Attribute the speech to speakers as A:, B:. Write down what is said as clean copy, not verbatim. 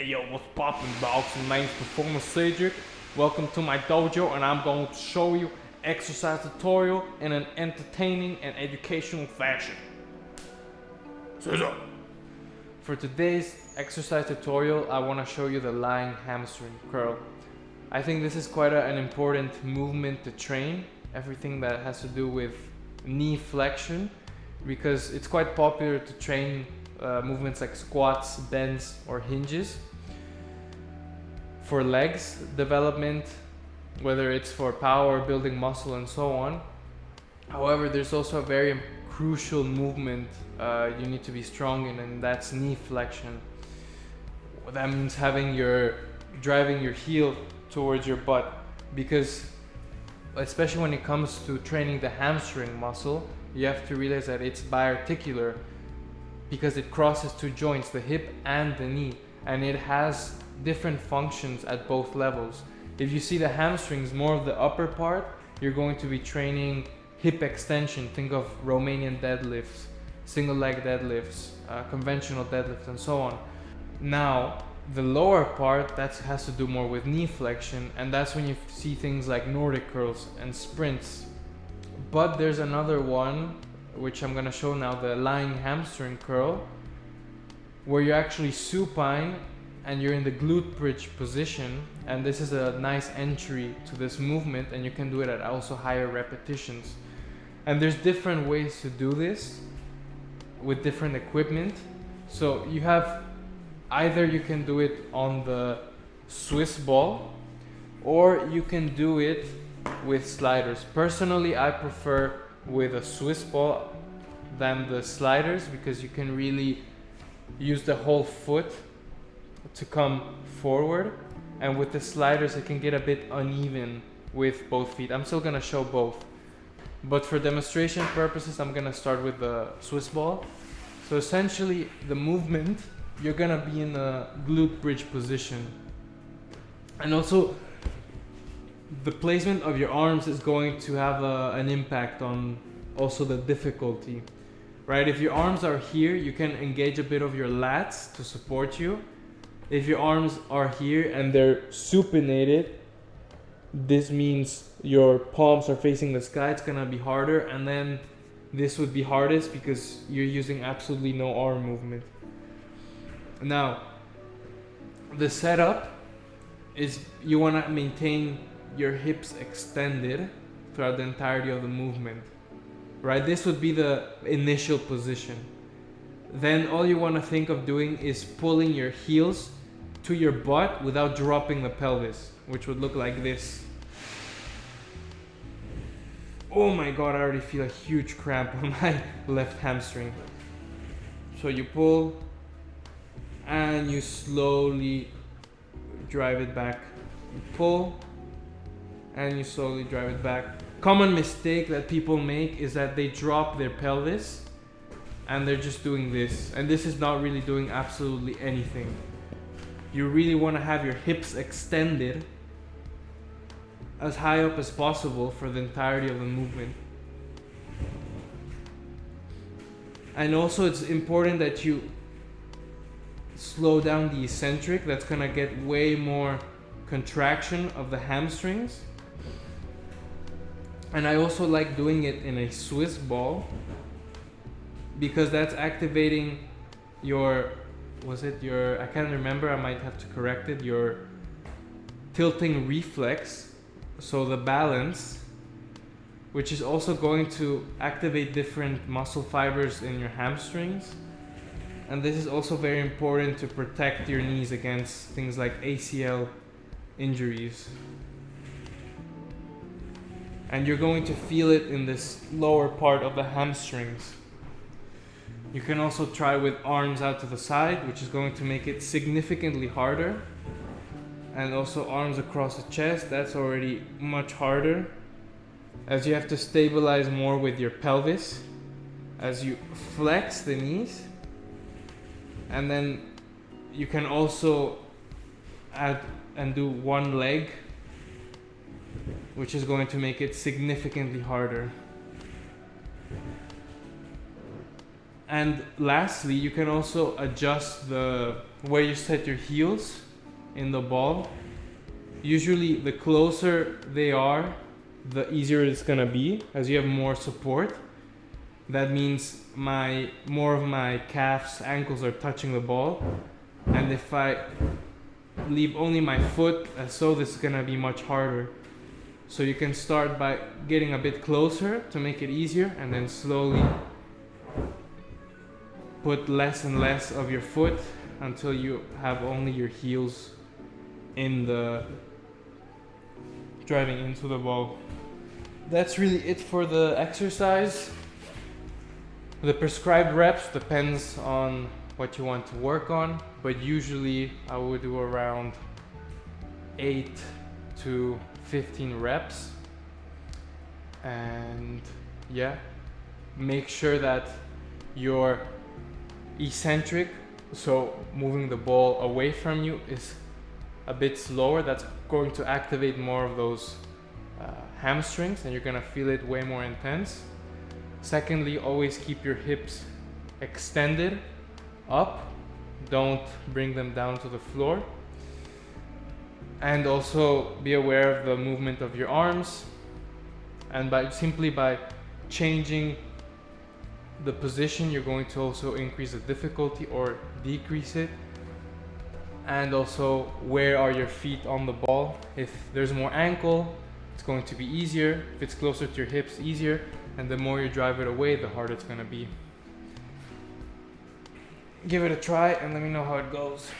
A: Hey yo, what's poppin', dogs? My name's Performance Cedric. Welcome to my dojo, and I'm going to show you exercise tutorial in an entertaining and educational fashion. For today's exercise tutorial, I want to show you the lying hamstring curl. I think this is quite an important movement to train, everything that has to do with knee flexion, because it's quite popular to train movements like squats, bends, or hinges for legs development, whether it's for power, building muscle, and so on. However, there's also a very crucial movement you need to be strong in, and that's knee flexion. That means driving your heel towards your butt, because especially when it comes to training the hamstring muscle, you have to realize that it's biarticular, because it crosses two joints, the hip and the knee, and it has different functions at both levels. If you see the hamstrings, more of the upper part, you're going to be training hip extension. Think of Romanian deadlifts, single leg deadlifts, conventional deadlifts, and so on. Now, the lower part, that has to do more with knee flexion, and that's when you see things like Nordic curls and sprints. But there's another one, which I'm gonna show now, the lying hamstring curl, where you're actually supine and you're in the glute bridge position, and this is a nice entry to this movement, and you can do it at also higher repetitions. And there's different ways to do this with different equipment. So you have either you can do it on the Swissball, or you can do it with sliders. Personally, I prefer with a Swissball than the sliders, because you can really use the whole foot to come forward, and with the sliders it can get a bit uneven with both feet. I'm still gonna show both, but for demonstration purposes I'm gonna start with the Swissball. So essentially the movement, you're gonna be in a glute bridge position, and also the placement of your arms is going to have an impact on also the difficulty, right? If your arms are here, you can engage a bit of your lats to support you. If your arms are here and they're supinated, this means your palms are facing the sky, it's gonna be harder, and then this would be hardest because you're using absolutely no arm movement. Now, the setup is you wanna maintain your hips extended throughout the entirety of the movement, right? This would be the initial position. Then all you want to think of doing is pulling your heels to your butt without dropping the pelvis, which would look like this. Oh my god, I already feel a huge cramp on my left hamstring. So you pull and you slowly drive it back. You pull and you slowly drive it back. Common mistake that people make is that they drop their pelvis and they're just doing this, and this is not really doing absolutely anything. You really want to have your hips extended as high up as possible for the entirety of the movement. And also it's important that you slow down the eccentric. That's gonna get way more contraction of the hamstrings. And I also like doing it in a Swissball, because that's activating your, I can't remember, I might have to correct it, your tilting reflex, so the balance, which is also going to activate different muscle fibers in your hamstrings. And this is also very important to protect your knees against things like ACL injuries. And you're going to feel it in this lower part of the hamstrings. You can also try with arms out to the side, which is going to make it significantly harder. And also arms across the chest, that's already much harder, as you have to stabilize more with your pelvis as you flex the knees. And then you can also add and do one leg, which is going to make it significantly harder. And lastly, you can also adjust the where you set your heels in the ball. Usually the closer they are, the easier it's gonna be, as you have more support. That means more of my calves, ankles are touching the ball. And if I leave only my foot as so, this is gonna be much harder. So you can start by getting a bit closer to make it easier, and then slowly put less and less of your foot until you have only your heels in the driving into the ball. That's really it for the exercise. The prescribed reps depends on what you want to work on, but usually I would do around 8 to 15 reps. And yeah, make sure that your eccentric, so moving the ball away from you, is a bit slower. That's going to activate more of those hamstrings, and you're gonna feel it way more intense. Secondly, always keep your hips extended up, don't bring them down to the floor. And also be aware of the movement of your arms, and simply by changing the position, you're going to also increase the difficulty or decrease it. And also, where are your feet on the ball? If there's more ankle, it's going to be easier. If it's closer to your hips, easier. And the more you drive it away, the harder it's gonna be. Give it a try and let me know how it goes.